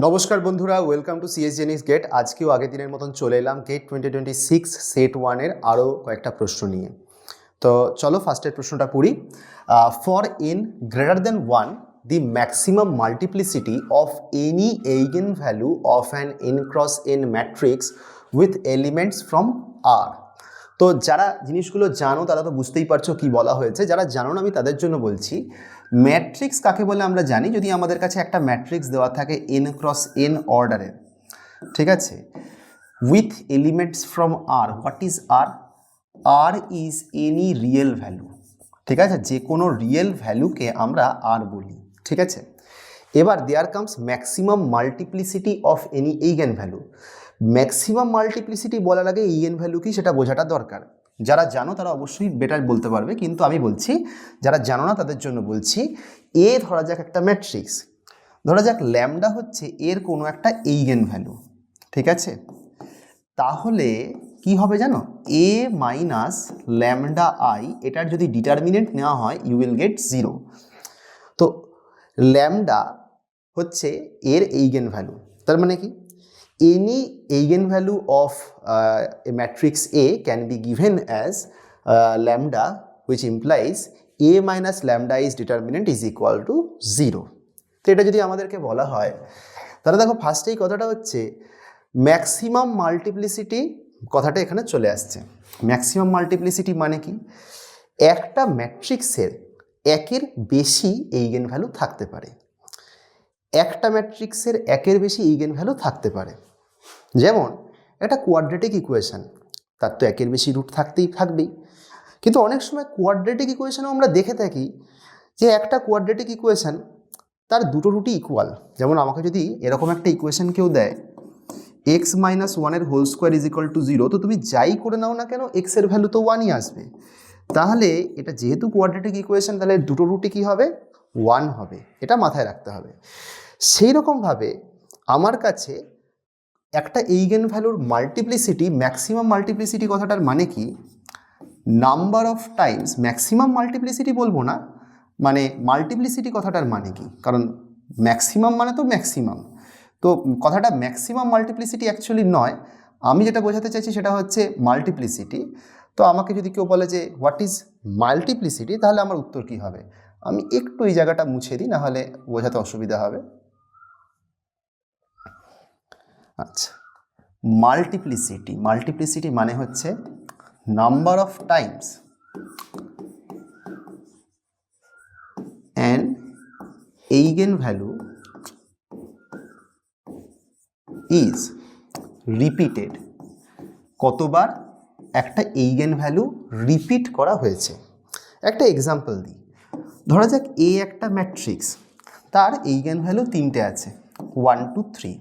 নমস্কার বন্ধুরা, welcome to CS জেনিক্স গেট। আজকেও আগের দিনের মতন চলে এলাম গেট 2026 সেট 1-এর আরও কয়েকটা প্রশ্ন নিয়ে। তো চলো ফার্স্টের প্রশ্নটা পড়ি। For n greater than 1 the maximum multiplicity of any eigenvalue of an n cross n matrix with elements from R. তো যারা জিনিসগুলো জানো তারা তো বুঝতেই পারছো কি বলা হয়েছে। যারা জানো না আমি তাদের জন্য বলছি। ম্যাট্রিক্স কাকে বলে আমরা জানি, যদি আমাদের কাছে একটা ম্যাট্রিক্স দেওয়া থাকে এন ক্রস এন অর্ডারের, ঠিক আছে, with elements from R. What is R? R is any real value, ঠিক আছে, যে কোনো রিয়েল ভ্যালুকে আমরা আর বলি, ঠিক আছে। এবার there comes maximum multiplicity of any eigenvalue. Maximum multiplicity বলার আগে এইগেন ভ্যালু কি সেটা বোঝাটা দরকার। যারা জানো তারা অবশ্যই বেটার বলতে পারবে, কিন্তু আমি বলছি যারা জানো না তাদের জন্য বলছি। এ ধরা যাক একটা ম্যাট্রিক্স, ধরা যাক ল্যামডা হচ্ছে এর কোনো একটা এইগেন ভ্যালু, ঠিক আছে। তাহলে কি হবে জানো? এ মাইনাস ল্যামডা আই, এটার যদি ডিটারমিনেন্ট নেওয়া হয় ইউ উইল গেট 0। তো ল্যামডা হচ্ছে এর এইগেন ভ্যালু, তার মানে কি any eigenvalue of A matrix A can be given as lambda, which implies A minus lambda is determinant is equal to 0। তো এটা যদি আমাদেরকে বলা হয় তাহলে দেখো ফার্স্টেই কথাটা হচ্ছে ম্যাক্সিমাম মাল্টিপ্লিসিটি, কথাটা এখানে চলে আসছে। ম্যাক্সিমাম মাল্টিপ্লিসিটি মানে কি? একটা ম্যাট্রিক্সের একের বেশি এইগেন ভ্যালু থাকতে পারে। একটা ম্যাট্রিক্সের একের বেশি এইগেন ভ্যালু থাকতে পারে। যেমন একটা কোয়াড্রেটিক ইকুয়েশান, তার তো একের বেশি রুট থাকবেই। কিন্তু অনেক সময় কোয়াড্রেটিক ইকুয়েশানও আমরা দেখে থাকি যে একটা কোয়াড্রেটিক ইকুয়েশান তার দুটো রুটই ইকুয়াল। যেমন আমাকে যদি এরকম একটা ইকুয়েশান কেউ দেয় এক্স মাইনাস ওয়ানের whole square is equal to 0, তো তুমি যাই করে নাও না কেন এক্সের ভ্যালু তো 1ই আসবে। তাহলে এটা যেহেতু কোয়াড্রেটিক ইকুয়েশান, তাহলে দুটো রুটই কী হবে? 1 হবে। এটা মাথায় রাখতে হবে। সেই রকমভাবে আমার কাছে একটা এইগেন ভ্যালুর মাল্টিপ্লিসিটি, ম্যাক্সিমাম মাল্টিপ্লিসিটি কথাটার মানে কি? Number of Times, maximum multiplicity বলবো না, মানে মাল্টিপ্লিসিটি কথাটার মানে কি? কারণ ম্যাক্সিমাম মানে তো ম্যাক্সিমাম, তো কথাটা ম্যাক্সিমাম মাল্টিপ্লিসিটি অ্যাকচুয়ালি নয়। আমি যেটা বোঝাতে চাইছি সেটা হচ্ছে মাল্টিপ্লিসিটি। তো আমাকে যদি কেউ বলে যে হোয়াট ইজ মাল্টিপ্লিসিটি, তাহলে আমার উত্তর কী হবে? আমি একটু এই জায়গাটা মুছে দিই, নাহলে বোঝাতে অসুবিধা হবে। আচ্ছা, মাল্টিপ্লিসিটি, মাল্টিপ্লিসিটি মানে হচ্ছে number of Times an eigen value is repeated. কতবার একটা এইগেন ভ্যালু রিপিট করা হয়েছে। একটা এক্সাম্পল দিই, ধরা যাক এ একটা ম্যাট্রিক্স, তার এইগেন ভ্যালু 3টে আছে, 1 2 3।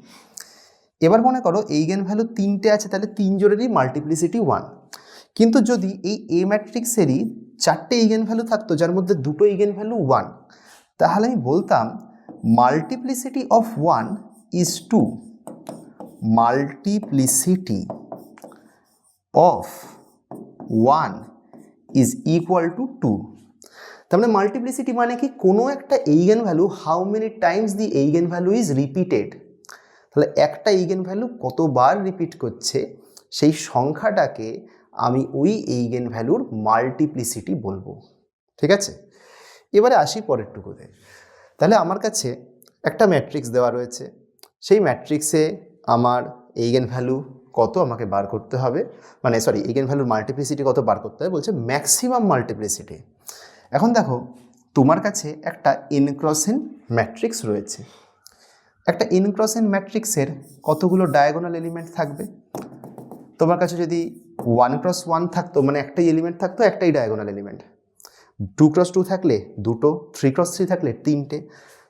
এবার মনে করো এইগেন ভ্যালু 3টে আছে, তাহলে 3 জোড়েরই মাল্টিপ্লিসিটি 1। কিন্তু যদি এই এ ম্যাট্রিক্সেরই 4টে এইগেন ভ্যালু থাকতো, যার মধ্যে দুটো এইগেন ভ্যালু 1, তাহলে আমি বলতাম multiplicity of 1 is 2। Multiplicity of 1 is equal two 2। তার মানে মাল্টিপ্লিসিটি মানে কি? কোনো একটা eigen value how many Times the eigen value is repeated. তাহলে একটা এইগেন ভ্যালু কতবার রিপিট করছে সেই সংখ্যাটাকে আমি ওই এইগেন ভ্যালুর মাল্টিপ্লিসিটি বলবো, ঠিক আছে। এবারে আসি পরের টুকুতে। তাহলে আমার কাছে একটা ম্যাট্রিক্স দেওয়া রয়েছে, সেই ম্যাট্রিক্সে আমার এইগেন ভ্যালু কত আমাকে বার করতে হবে, মানে সরি এইগেন ভ্যালুর মাল্টিপ্লিসিটি কত বার করতে হবে, বলছে ম্যাক্সিমাম মাল্টিপ্লিসিটি। এখন দেখো তোমার কাছে একটা এন ক্রস এন ম্যাট্রিক্স রয়েছে। একটা এন ক্রস এন ম্যাট্রিক্সের কতগুলো ডায়াগোনাল এলিমেন্ট থাকবে? তোমার কাছে যদি 1 ক্রস 1 থাকতো, মানে একটাই এলিমেন্ট থাকতো, একটাই ডায়াগোনাল এলিমেন্ট। 2 ক্রস 2 থাকলে দুটো, 3 ক্রস 3 থাকলে 3টে।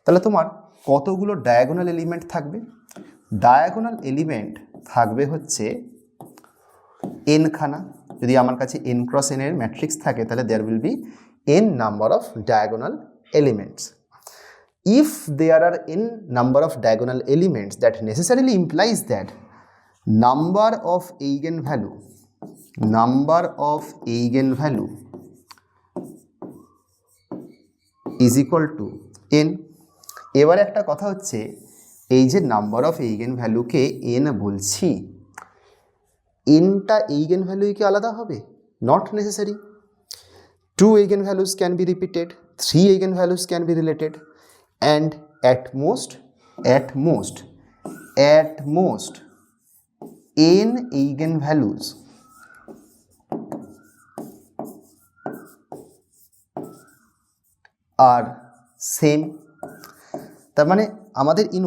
তাহলে তোমার কতগুলো ডায়াগোনাল এলিমেন্ট থাকবে? ডায়াগোনাল এলিমেন্ট থাকবে হচ্ছে n খানা। যদি আমার কাছে n ক্রস n এর ম্যাট্রিক্স থাকে, তাহলে there will be n number of diagonal elements. If there are n number of diagonal elements, that necessarily implies that number of eigenvalue is equal to n. এবার একটা কথা হচ্ছে এই যে number of eigen ভ্যালুকে N বলছি, এনটা eigen ভ্যালুই কি আলাদা হবে? Not necessary. 2 eigenvalues can be repeated, 3 eigenvalues can be related, and at most n eigenvalues are same. তার মানে আমাদের ইন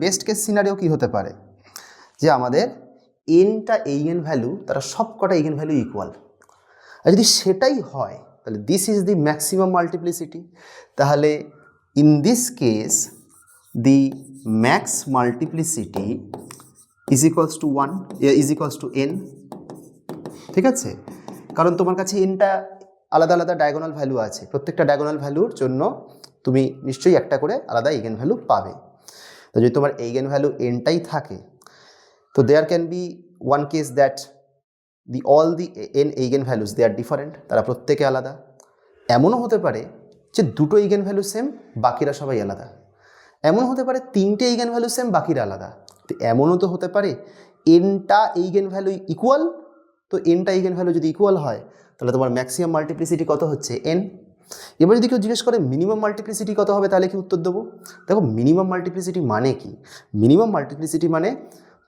বেস্ট কেস সিনারিও কি হতে পারে, যে আমাদের এনটা এইগেন ভ্যালু তারা সব কটা এইগেন ভ্যালু ইকুয়াল। আর যদি সেটাই হয় তাহলে this is the maximum multiplicity. তাহলে in this case the max multiplicity is equals to 1 is equals to n. ঠিক আছে, কারণ তোমার কাছে এনটা আলাদা আলাদা ডায়াগোনাল ভ্যালু আছে, প্রত্যেকটা ডায়াগোনাল ভ্যালুর জন্য তুমি নিশ্চয়ই একটা করে আলাদা এইগেন ভ্যালু পাবে। তো যদি তোমার এইগেন ভ্যালু এনটাই থাকে, তো there can be one case that all the n eigen values they are different, তারা প্রত্যেকে আলাদা। এমনও হতে পারে যে দুটো এইগেন ভ্যালু সেম, বাকিরা সবাই আলাদা। এমন হতে পারে তিনটে এইগেন ভ্যালু সেম, বাকিরা আলাদা। তো এমনও তো হতে পারে এনটা এইগেন ভ্যালু ইকুয়াল। তো এনটা এইগেন ভ্যালু যদি ইকুয়াল হয় তাহলে তোমার ম্যাক্সিমাম মাল্টিপ্লিসিটি কত হচ্ছে? এন। এবার যদি কেউ জিজ্ঞেস করে মিনিমাম মাল্টিপ্লিসিটি কত হবে, তাহলে কি উত্তর দেবো? দেখো, মিনিমাম মাল্টিপ্লিসিটি মানে কি? মিনিমাম মাল্টিপ্লিসিটি মানে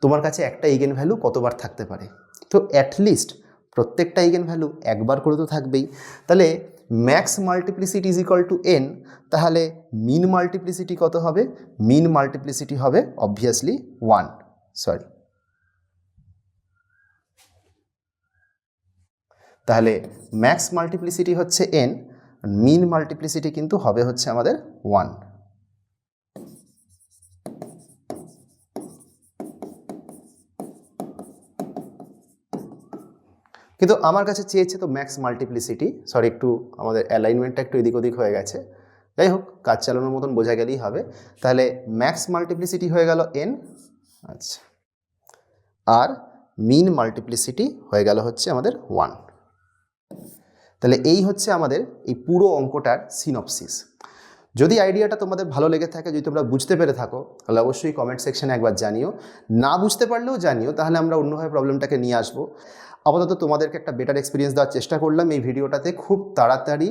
তোমার কাছে একটা এইগেন ভ্যালু কতবার থাকতে পারে। তো অ্যাটলিস্ট প্রত্যেকটা এইগেন ভ্যালু একবার করে তো থাকবেই। তাহলে max multiplicity is equal two N. তাহলে মিন মাল্টিপ্লিসিটি কত হবে? মিন মাল্টিপ্লিসিটি হবে অবভিয়াসলি 1। তাহলে ম্যাক্স মাল্টিপ্লিসিটি হচ্ছে এন, মিন মাল্টিপ্লিসিটি কিন্তু হবে হচ্ছে আমাদের 1। কিন্তু আমার কাছে চেয়েছে তো ম্যাক্স মাল্টিপ্লিসিটি, একটু আমাদের অ্যালাইনমেন্টটা একটু এদিক ওদিক হয়ে গেছে। যাই হোক, কাজ চালানোর মতন বোঝা গেলেই হবে। তাহলে ম্যাক্স মাল্টিপ্লিসিটি হয়ে গেল এন, আচ্ছা, আর মিন মাল্টিপ্লিসিটি হয়ে গেল হচ্ছে আমাদের 1। তাহলে এই হচ্ছে আমাদের এই পুরো অঙ্কটার সিনপসিস। যদি আইডিয়াটা তোমাদের ভালো লেগে থাকে, যদি তোমরা বুঝতে পেরে থাকো, তাহলে অবশ্যই কমেন্ট সেকশনে একবার জানিও। না বুঝতে পারলেও জানিও, তাহলে আমরা অন্যভাবে প্রবলেমটাকে নিয়ে আসবো। আপাতত তোমাদেরকে একটা বেটার এক্সপিরিয়েন্স দেওয়ার চেষ্টা করলাম এই ভিডিওটাতে। খুব তাড়াতাড়ি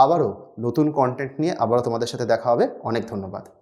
আবারও নতুন কন্টেন্ট নিয়ে আবারও তোমাদের সাথে দেখা হবে। অনেক ধন্যবাদ।